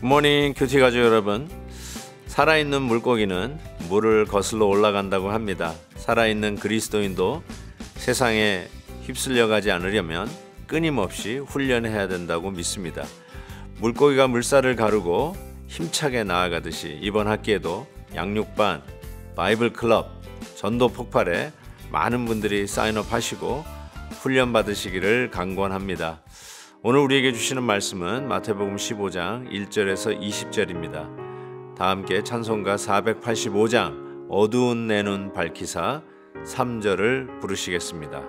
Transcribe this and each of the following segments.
굿모닝 큐티 가족 여러분. 살아있는 물고기는 물을 거슬러 올라간다고 합니다. 살아있는 그리스도인도 세상에 휩쓸려가지 않으려면 끊임없이 훈련해야 된다고 믿습니다. 물고기가 물살을 가르고 힘차게 나아가듯이 이번 학기에도 양육반, 바이블 클럽, 전도 폭발에 많은 분들이 사인업 하시고 훈련 받으시기를 강권합니다. 오늘 우리에게 주시는 말씀은 마태복음 15장 1절에서 20절입니다. 다 함께 찬송가 485장 어두운 내 눈 밝히사 3절을 부르시겠습니다.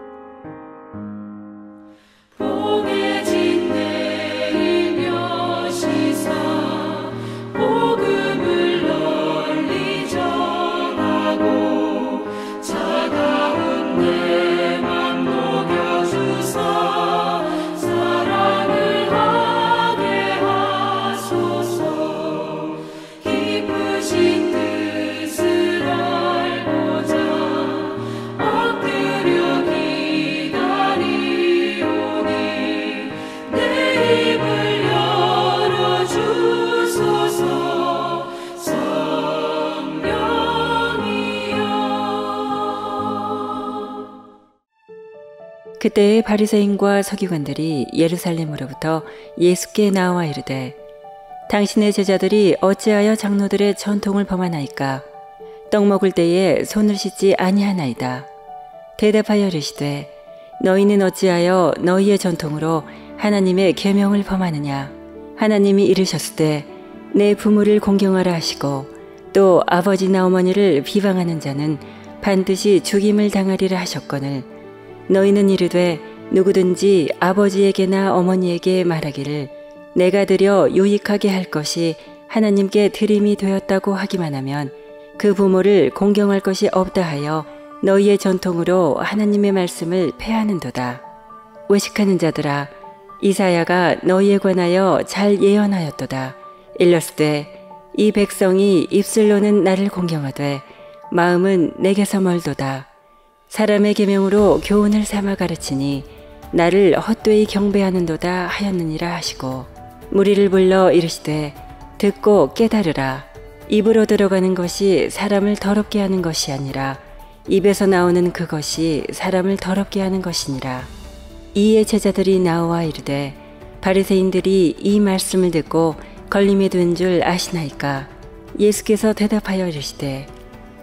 그때의 바리새인과 서기관들이 예루살렘으로부터 예수께 나와 이르되 당신의 제자들이 어찌하여 장로들의 전통을 범하나이까? 떡 먹을 때에 손을 씻지 아니하나이다. 대답하여 이르시되 너희는 어찌하여 너희의 전통으로 하나님의 계명을 범하느냐? 하나님이 이르셨을 때 내 부모를 공경하라 하시고 또 아버지나 어머니를 비방하는 자는 반드시 죽임을 당하리라 하셨거늘 너희는 이르되 누구든지 아버지에게나 어머니에게 말하기를 내가 드려 유익하게 할 것이 하나님께 드림이 되었다고 하기만 하면 그 부모를 공경할 것이 없다 하여 너희의 전통으로 하나님의 말씀을 폐하는도다. 외식하는 자들아, 이사야가 너희에 관하여 잘 예언하였도다. 일렀으되 이 백성이 입술로는 나를 공경하되 마음은 내게서 멀도다. 사람의 계명으로 교훈을 삼아 가르치니 나를 헛되이 경배하는도다 하였느니라 하시고 무리를 불러 이르시되 듣고 깨달으라. 입으로 들어가는 것이 사람을 더럽게 하는 것이 아니라 입에서 나오는 그것이 사람을 더럽게 하는 것이니라. 이에 제자들이 나와 이르되 바리새인들이 이 말씀을 듣고 걸림이 된 줄 아시나이까? 예수께서 대답하여 이르시되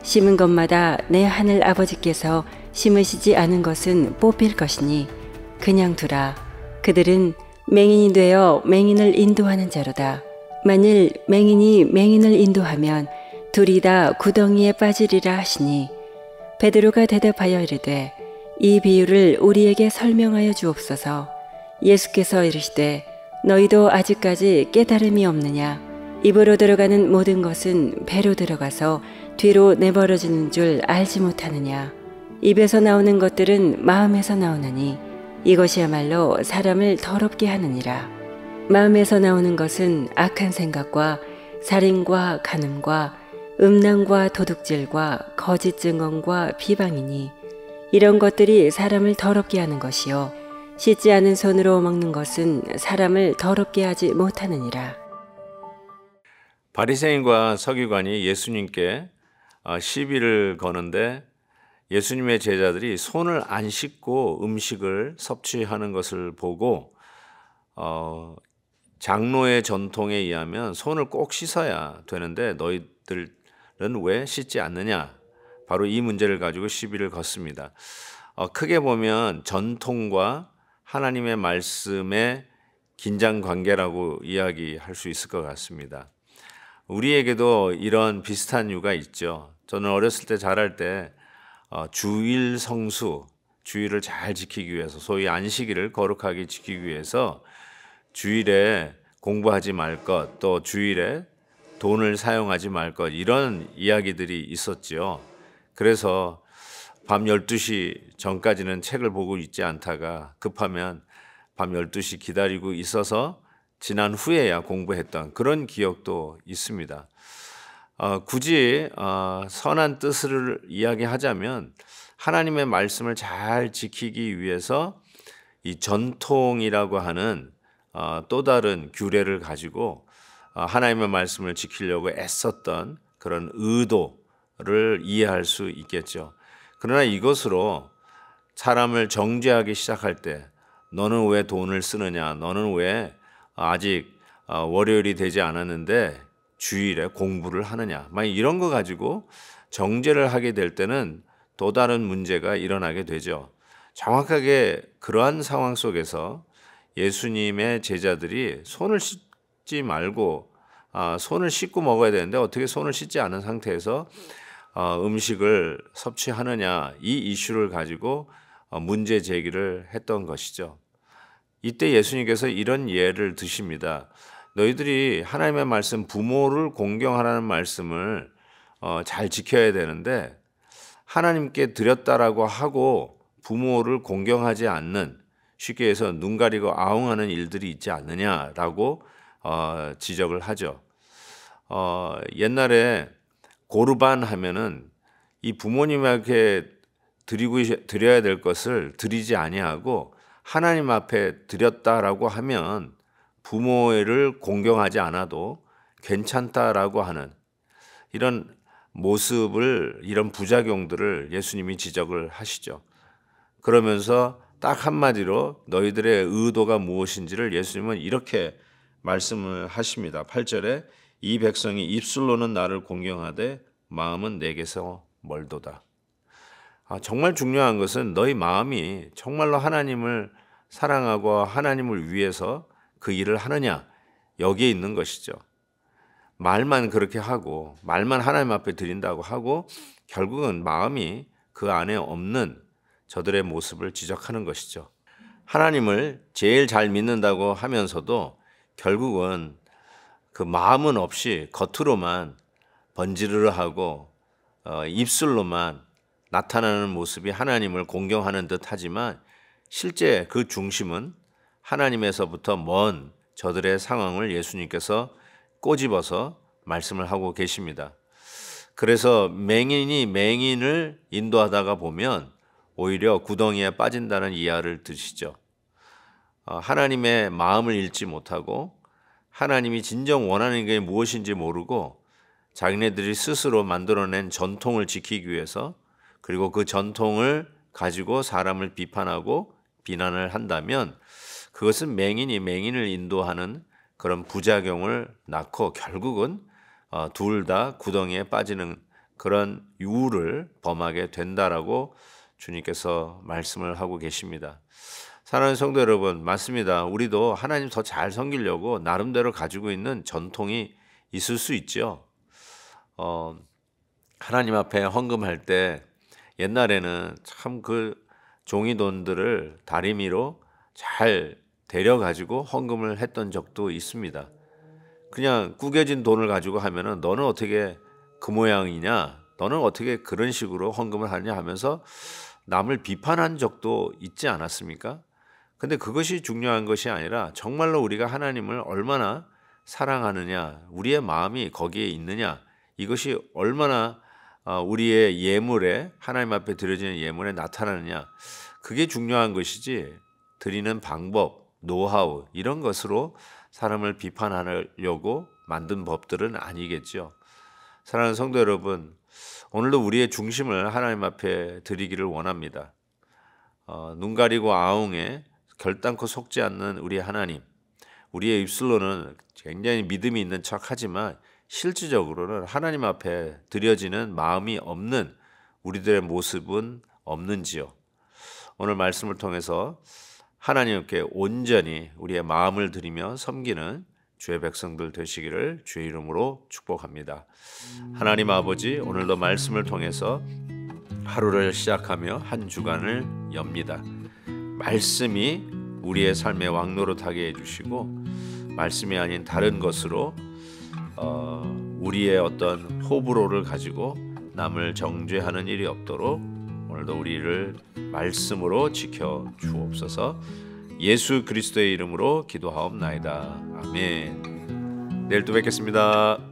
심은 것마다 내 하늘 아버지께서 심으시지 않은 것은 뽑힐 것이니 그냥 두라. 그들은 맹인이 되어 맹인을 인도하는 자로다. 만일 맹인이 맹인을 인도하면 둘이 다 구덩이에 빠지리라 하시니 베드로가 대답하여 이르되 이 비유를 우리에게 설명하여 주옵소서. 예수께서 이르시되 너희도 아직까지 깨달음이 없느냐? 입으로 들어가는 모든 것은 배로 들어가서 뒤로 내버려지는 줄 알지 못하느냐? 입에서 나오는 것들은 마음에서 나오나니 이것이야말로 사람을 더럽게 하느니라. 마음에서 나오는 것은 악한 생각과 살인과 간음과 음란과 도둑질과 거짓 증언과 비방이니 이런 것들이 사람을 더럽게 하는 것이요 씻지 않은 손으로 먹는 것은 사람을 더럽게 하지 못하느니라. 바리새인과 서기관이 예수님께 시비를 거는데 예수님의 제자들이 손을 안 씻고 음식을 섭취하는 것을 보고 장로의 전통에 의하면 손을 꼭 씻어야 되는데 너희들은 왜 씻지 않느냐? 바로 이 문제를 가지고 시비를 걷습니다. 크게 보면 전통과 하나님의 말씀의 긴장 관계라고 이야기할 수 있을 것 같습니다. 우리에게도 이런 비슷한 이유가 있죠. 저는 어렸을 때 자랄 때 주일 성수, 주일을 잘 지키기 위해서 소위 안식일을 거룩하게 지키기 위해서 주일에 공부하지 말 것, 또 주일에 돈을 사용하지 말 것 이런 이야기들이 있었지요. 그래서 밤 12시 전까지는 책을 보고 있지 않다가 급하면 밤 12시 기다리고 있어서 지난 후에야 공부했던 그런 기억도 있습니다. 굳이 선한 뜻을 이야기하자면 하나님의 말씀을 잘 지키기 위해서 이 전통이라고 하는 또 다른 규례를 가지고 하나님의 말씀을 지키려고 애썼던 그런 의도를 이해할 수 있겠죠. 그러나 이것으로 사람을 정죄하기 시작할 때 너는 왜 돈을 쓰느냐, 너는 왜 아직 월요일이 되지 않았는데 주일에 공부를 하느냐, 막 이런 거 가지고 정죄를 하게 될 때는 또 다른 문제가 일어나게 되죠. 정확하게 그러한 상황 속에서 예수님의 제자들이 손을 씻지 말고 손을 씻고 먹어야 되는데 어떻게 손을 씻지 않은 상태에서 음식을 섭취하느냐, 이 이슈를 가지고 문제 제기를 했던 것이죠. 이때 예수님께서 이런 예를 드십니다. 너희들이 하나님의 말씀, 부모를 공경하라는 말씀을 잘 지켜야 되는데 하나님께 드렸다라고 하고 부모를 공경하지 않는, 쉽게 해서 눈 가리고 아웅하는 일들이 있지 않느냐라고 지적을 하죠. 옛날에 고르반 하면은 이 부모님에게 드려야 될 것을 드리지 아니하고 하나님 앞에 드렸다라고 하면 부모를 공경하지 않아도 괜찮다라고 하는 이런 모습을, 이런 부작용들을 예수님이 지적을 하시죠. 그러면서 딱 한마디로 너희들의 의도가 무엇인지를 예수님은 이렇게 말씀을 하십니다. 8절에 이 백성이 입술로는 나를 공경하되 마음은 내게서 멀도다. 정말 중요한 것은 너희 마음이 정말로 하나님을 사랑하고 하나님을 위해서 그 일을 하느냐, 여기에 있는 것이죠. 말만 그렇게 하고 말만 하나님 앞에 드린다고 하고 결국은 마음이 그 안에 없는 저들의 모습을 지적하는 것이죠. 하나님을 제일 잘 믿는다고 하면서도 결국은 그 마음은 없이 겉으로만 번지르르하고 입술로만 나타나는 모습이 하나님을 공경하는 듯 하지만 실제 그 중심은 하나님에서부터 먼 저들의 상황을 예수님께서 꼬집어서 말씀을 하고 계십니다. 그래서 맹인이 맹인을 인도하다가 보면 오히려 구덩이에 빠진다는 이하를 드시죠. 하나님의 마음을 읽지 못하고 하나님이 진정 원하는 게 무엇인지 모르고 자기네들이 스스로 만들어낸 전통을 지키기 위해서, 그리고 그 전통을 가지고 사람을 비판하고 비난을 한다면 그것은 맹인이 맹인을 인도하는 그런 부작용을 낳고 결국은 둘 다 구덩이에 빠지는 그런 유를 범하게 된다라고 주님께서 말씀을 하고 계십니다. 사랑하는 성도 여러분, 맞습니다. 우리도 하나님 더 잘 섬기려고 나름대로 가지고 있는 전통이 있을 수 있죠. 하나님 앞에 헌금할 때 옛날에는 참 그 종이돈들을 다리미로 잘 데려가지고 헌금을 했던 적도 있습니다. 그냥 구겨진 돈을 가지고 하면은 너는 어떻게 그 모양이냐, 너는 어떻게 그런 식으로 헌금을 하냐 하면서 남을 비판한 적도 있지 않았습니까? 근데 그것이 중요한 것이 아니라 정말로 우리가 하나님을 얼마나 사랑하느냐, 우리의 마음이 거기에 있느냐, 이것이 얼마나 우리의 예물에, 하나님 앞에 드려지는 예물에 나타나느냐, 그게 중요한 것이지 드리는 방법, 노하우 이런 것으로 사람을 비판하려고 만든 법들은 아니겠죠. 사랑하는 성도 여러분, 오늘도 우리의 중심을 하나님 앞에 드리기를 원합니다. 눈 가리고 아웅에 결단코 속지 않는 우리 하나님, 우리의 입술로는 굉장히 믿음이 있는 척하지만 실질적으로는 하나님 앞에 드려지는 마음이 없는 우리들의 모습은 없는지요. 오늘 말씀을 통해서 하나님께 온전히 우리의 마음을 드리며 섬기는 주의 백성들 되시기를 주의 이름으로 축복합니다. 하나님 아버지, 오늘도 말씀을 통해서 하루를 시작하며 한 주간을 엽니다. 말씀이 우리의 삶의 왕노릇하게 해주시고 말씀이 아닌 다른 것으로 우리의 어떤 호불호를 가지고 남을 정죄하는 일이 없도록 오늘도 우리를 말씀으로 지켜 주옵소서. 예수 그리스도의 이름으로 기도하옵나이다. 아멘. 내일 또 뵙겠습니다.